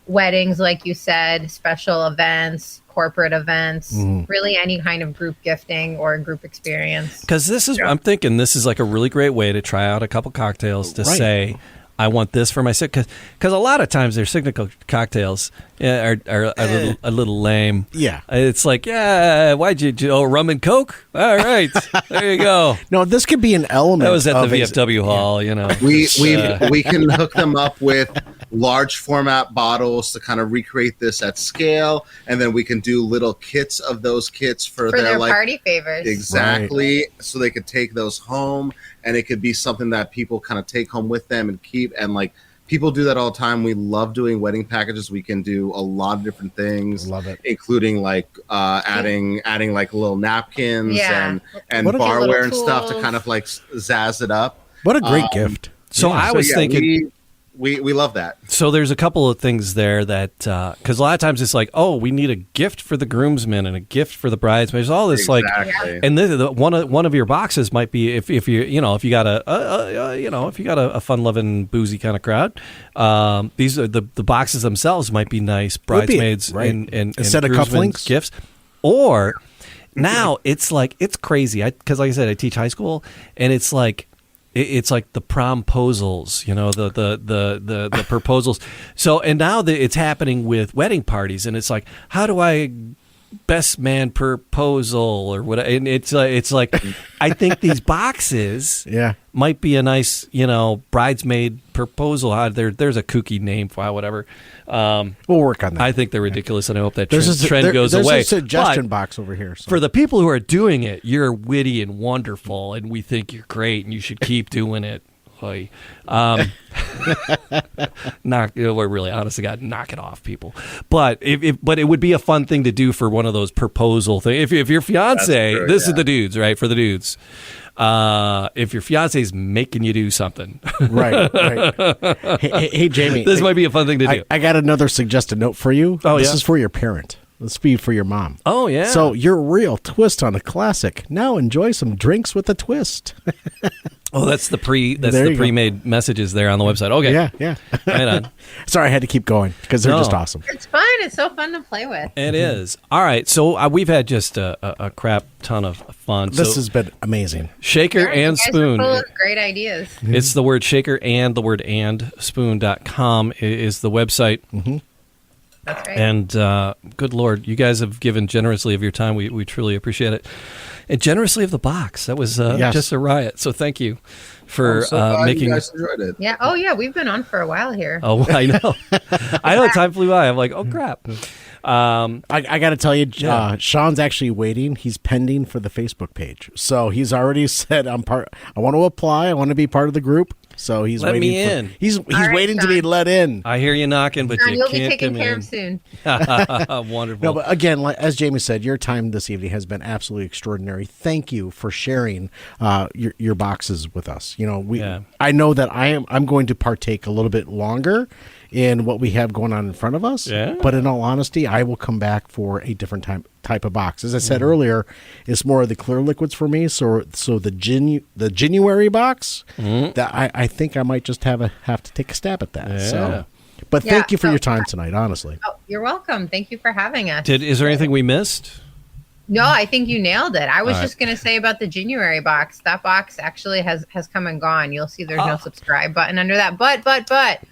weddings, like you said, special events, corporate events, really any kind of group gifting or group experience. Because I'm thinking this is like a really great way to try out a couple cocktails to say, I want this for my because a lot of times their signature cocktails are a little lame. Yeah. It's like, why'd you rum and coke? All right, there you go. No, this could be an element. That was at of the VFW hall, you know. We can hook them up with large format bottles to kind of recreate this at scale, and then we can do little kits of those kits for their like party favors. exactly, so they could take those home, and it could be something that people kind of take home with them and keep. And like people do that all the time. We love doing wedding packages. We can do a lot of different things. Love it. Including like adding like little napkins and What a barware little and stuff to tools. kind of like zazz it up. What a great gift. So I was thinking. We love that. So there's a couple of things there that because a lot of times it's like, oh, we need a gift for the groomsmen and a gift for the bridesmaids. All this Exactly. and one of your boxes might be if you got a fun loving boozy kind of crowd. These are the boxes themselves might be nice bridesmaids and instead of groomsmen cufflinks gifts, or now it's like it's crazy. Because like I said, I teach high school and it's like. It's like the promposals, the proposals. So, and now it's happening with wedding parties, and it's like, how do I best man proposal or what? And it's like, I think these boxes, might be a nice, bridesmaid proposal. There's a kooky name for whatever. We'll work on that. I think they're ridiculous, and I hope that There's trend goes away. There's a suggestion But box over here. So. for the people who are doing it, you're witty and wonderful, and we think you're great, and you should keep doing it. Oy. We're really honest to God, knock it off, people. But but it would be a fun thing to do for one of those proposal things. If your fiance, true, this is the dudes, right? For the dudes. If your fiance is making you do something, right. Hey, Jamie, this might be a fun thing to do. I got another suggested note for you. Oh, this yeah? is for your parent. This be for your mom. Oh, yeah. So your real twist on a classic. Now enjoy some drinks with a twist. Oh, that's the There you go. pre-made messages there on the website. Okay. Yeah. Right on. Sorry, I had to keep going because they're just awesome. It's fun. It's so fun to play with. It is. All right. So we've had just a crap ton of fun. This So has been amazing. shaker Yeah, you and guys are spoon. full of great ideas. It's the word shaker and the word and spoon.com is the website. That's right. And good Lord, you guys have given generously of your time. We truly appreciate it. And generously of the box. That was Yes. just a riot. So thank you for I'm so glad making. you guys enjoyed it. Yeah. Oh, yeah. We've been on for a while here. Oh, I know. I know. Time flew by. I'm like, oh, crap. I got to tell you, Yeah. Sean's actually waiting. He's pending for the Facebook page. So he's already said, I want to apply. I want to be part of the group. So he's Let waiting. me in. He's right, waiting to be Sean. let in. I hear you knocking, but John, you you'll be can't taken come care in. of soon. Wonderful. No, but again, as Jamie said, your time this evening has been absolutely extraordinary. Thank you for sharing your boxes with us. Yeah. I know that I'm going to partake a little bit longer in what we have going on in front of us. Yeah. But in all honesty, I will come back for a different type of box. As I said earlier, it's more of the clear liquids for me. So the January box, that I think I might just have to take a stab at that. Yeah. So, but Yeah, thank you for so- your time tonight. Honestly. Oh, you're welcome. Thank you for having us. Is there anything we missed? No, I think you nailed it. I was All right. just going to say about the January box. That box actually has come and gone. You'll see there's no subscribe button under that. But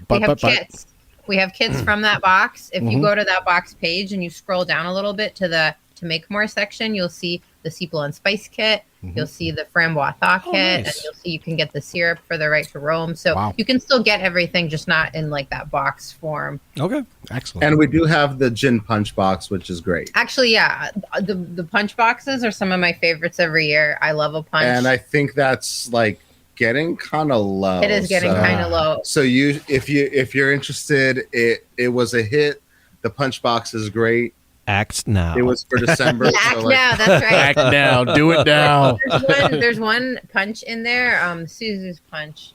we have kits. We have kits from that box. If you go to that box page and you scroll down a little bit to make more section, you'll see the Sequel and Spice kit. You'll see the Framboise Thaw kit, nice. and you'll see you can get the syrup for the Right to Roam. So Wow. you can still get everything, just not in like that box form. Okay. Excellent. And we do have the gin punch box, which is great. Actually, yeah, the punch boxes are some of my favorites every year. I love a punch. And I think that's like getting kind of low. It is getting kind of low. So if you're interested, it was a hit. The punch box is great. Act now. It was for December. Act now, that's right. Act now. Do it now. There's one punch in there. Suzu's punch.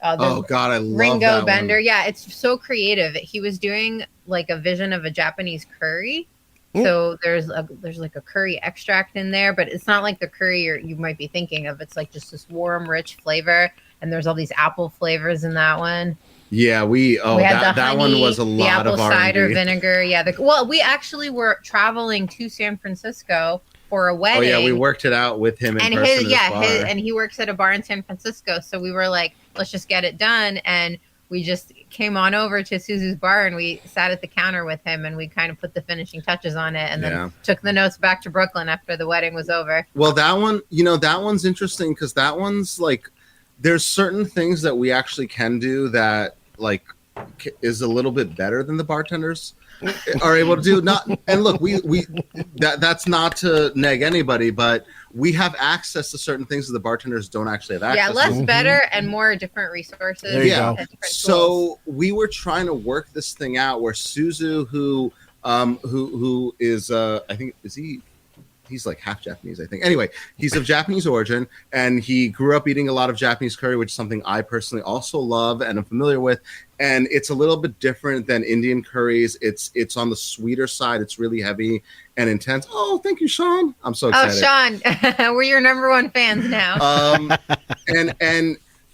Oh God, I love Ringo that Bender. one. Yeah, it's so creative. He was doing like a vision of a Japanese curry. So there's like a curry extract in there, but it's not like the curry you might be thinking of. It's like just this warm, rich flavor, and there's all these apple flavors in that one. Yeah, we had that the honey, one was a the lot apple of cider R&D. vinegar. Yeah, we actually were traveling to San Francisco for a Oh wedding. yeah, we worked it out with him in And person. at his bar. and he works at a bar in San Francisco. So we were like, let's just get it done. And we just came on over to Suzu's bar and we sat at the counter with him and we kind of put the finishing touches on it and then took the notes back to Brooklyn after the wedding was over. Well, that one, that one's interesting because that one's like, there's certain things that we actually can do that like is a little bit better than the bartenders are able to do. And look, that's not to neg anybody, but we have access to certain things that the bartenders don't actually have access Yeah, less to. better and more different resources. There you Yeah. go. and different tools. So we were trying to work this thing out where Suzu, who is I think he's like half Japanese, I think. Anyway, he's of Japanese origin and he grew up eating a lot of Japanese curry, which is something I personally also love and I'm familiar with. And it's a little bit different than Indian curries. It's on the sweeter side. It's really heavy and intense. Oh, thank you, Sean. I'm so excited. Oh, Sean, we're your number one fans now.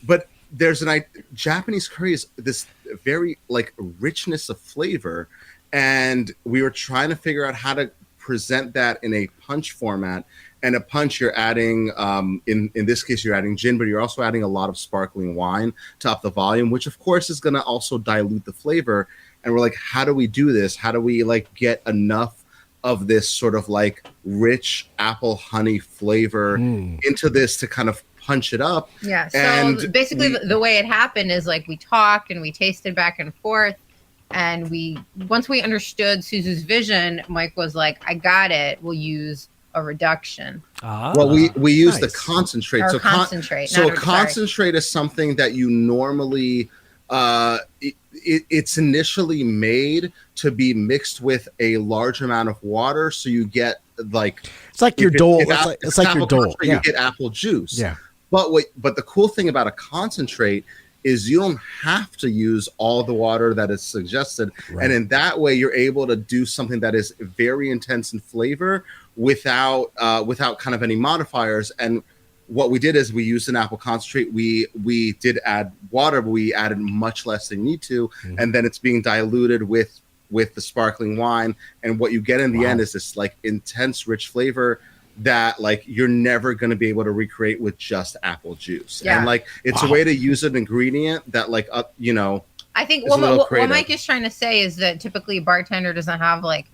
But there's Japanese curry is this very like richness of flavor, and we were trying to figure out how to present that in a punch format. And a punch, you're adding in this case you're adding gin, but you're also adding a lot of sparkling wine to up the volume, which of course is going to also dilute the flavor. And we're like, how do we do this? How do we like get enough of this sort of like rich apple honey flavor into this to kind of punch it up? Yeah. So And basically, the way it happened is like we talked and we tasted back and forth. And once we understood Suzu's vision, Mike was like, I got it. We'll use a reduction. Well, we use the Nice. concentrate. Or So concentrate, so not a a- sorry. concentrate is something that you normally it's initially made to be mixed with a large amount of water, so you get like It's like your if dole. if It's like your apple dole. concentrate, Yeah. You get apple juice. Yeah. But the cool thing about a concentrate is you don't have to use all the water that is suggested, Right. and in that way you're able to do something that is very intense in flavor without kind of any modifiers. And what we did is we used an apple concentrate. We did add water, but we added much less than you need to, and then it's being diluted with the sparkling wine. And what you get in the end is this like intense, rich flavor that like you're never going to be able to recreate with just apple juice. Yeah. And like it's a way to use an ingredient that like I think It's a little what creative. Mike is trying to say is that typically a bartender doesn't have like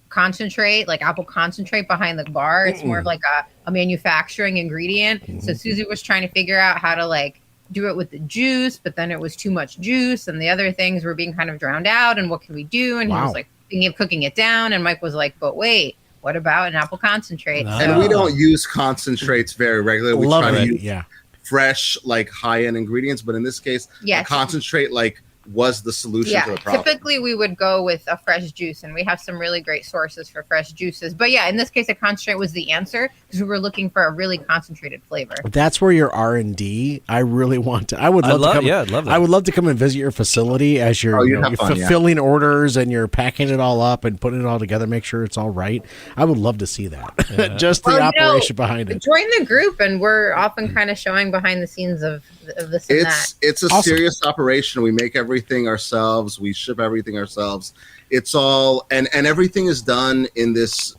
concentrate, like apple concentrate behind the bar. It's more of like a manufacturing ingredient. So Susie was trying to figure out how to like do it with the juice, but then it was too much juice and the other things were being kind of drowned out. And what can we do? And he was like thinking of cooking it down. And Mike was like, but wait, what about an apple concentrate? and we don't use concentrates very regularly. We Love try to it. use Yeah. fresh, like high-end ingredients, but in this case, Yes. a concentrate like was the solution to the problem. Typically we would go with a fresh juice, and we have some really great sources for fresh juices. But yeah, in this case, a concentrate was the answer because we were looking for a really concentrated flavor. That's where your R&D. I really want to. I would love to come. Yeah, I'd love that. I would love to come and visit your facility as you're, you'd you know, have you're fun, yeah. fulfilling orders and you're packing it all up and putting it all together. Make sure it's all right. I would love to see that. Just the Well, you know, operation behind it. Join the group, and we're often kind of showing behind the scenes of this and that. It's a Awesome. serious operation. We make everything ourselves. We ship everything ourselves. It's all and everything is done in this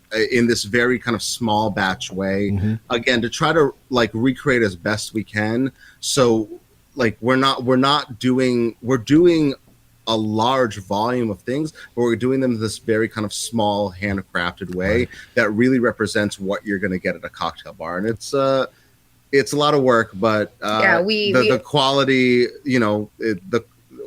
very kind of small batch way. Again, to try to like recreate as best we can. So like we're doing a large volume of things, but we're doing them in this very kind of small handcrafted way that really represents what you're going to get at a cocktail bar. And it's a lot of work, but the quality, you know,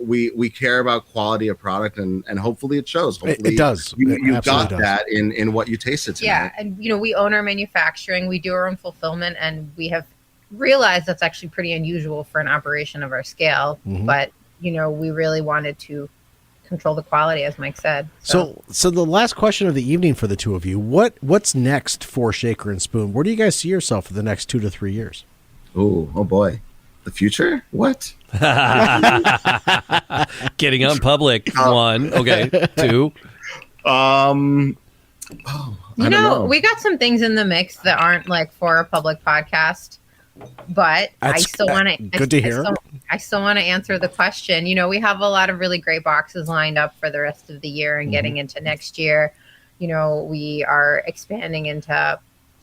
we care about quality of product, and hopefully it shows. Hopefully It does. You It got absolutely does. that in what you tasted tonight. Yeah, and you know, we own our manufacturing, we do our own fulfillment, and we have realized that's actually pretty unusual for an operation of our scale. But you know, we really wanted to control the quality, as Mike said. So the last question of the evening for the two of you: what's next for Shaker and Spoon? Where do you guys see yourself for the next 2 to 3 years? Oh boy, the future? What? Getting on public. One. Okay. Two. you I don't know. we got some things in the mix that aren't like for a public podcast, but I That's still want to. good to hear. I still want to answer the question. You know, we have a lot of really great boxes lined up for the rest of the year and getting into next year. You know, we are expanding into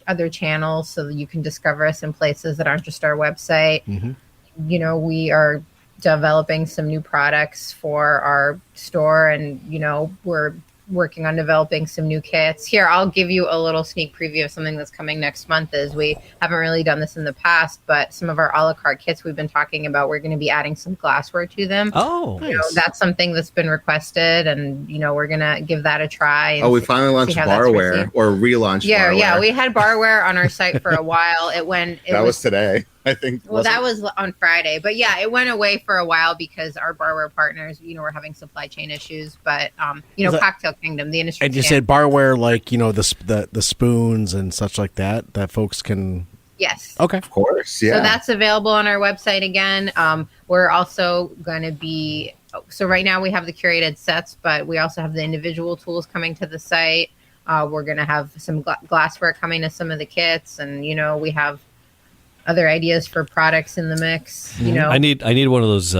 other channels so that you can discover us in places that aren't just our website. You know, we are developing some new products for our store, and you know, we're working on developing some new kits. Here, I'll give you a little sneak preview of something that's coming next month. Is we haven't really done this in the past, but some of our a la carte kits we've been talking about, we're going to be adding some glassware to them. Oh, You know, that's something that's been requested, and you know, we're gonna give that a try. And We finally launched how that's barware, received. or relaunched Yeah, barware. yeah, we had barware on our site for a while. It was today, I think. well, that was on Friday, but yeah, it went away for a while because our barware partners, you know, were having supply chain issues. But you know, Cocktail Kingdom, the industry. And you said barware, like, you know, the spoons and such like that folks can. yes. Okay. Of course, yeah. So that's available on our website again. We're also going to be. So right now we have the curated sets, but we also have the individual tools coming to the site. We're going to have some glassware coming to some of the kits, and you know, we have other ideas for products in the mix. You know, I need one of those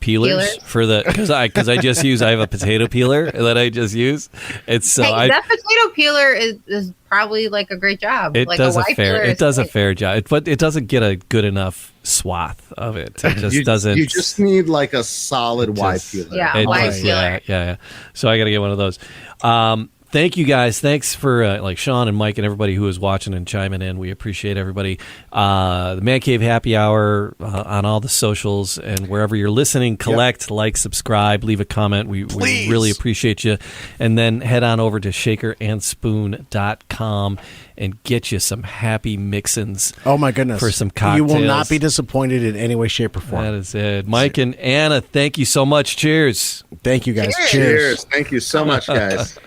peelers for the because I have a potato peeler that I just use. It's so hey, that potato peeler is probably like a great job. It like does a Y fair peeler it is does a great. fair job, but it doesn't get a good enough swath of it. It just doesn't. You just need like a solid Y just- peeler. Yeah, It Y does, peeler. yeah. So I got to get one of those. Thank you guys. Thanks for like Sean and Mike and everybody who is watching and chiming in. We appreciate everybody. The Man Cave Happy Hour on all the socials and wherever you're listening. Collect, like, subscribe, leave a comment. We really appreciate you. And then head on over to shakerandspoon.com and get you some happy mixins. Oh my goodness! For some cocktails. You will not be disappointed in any way, shape, or form. That is it. Mike and Anna, thank you so much. Cheers. Thank you guys. Cheers. Thank you so much, guys.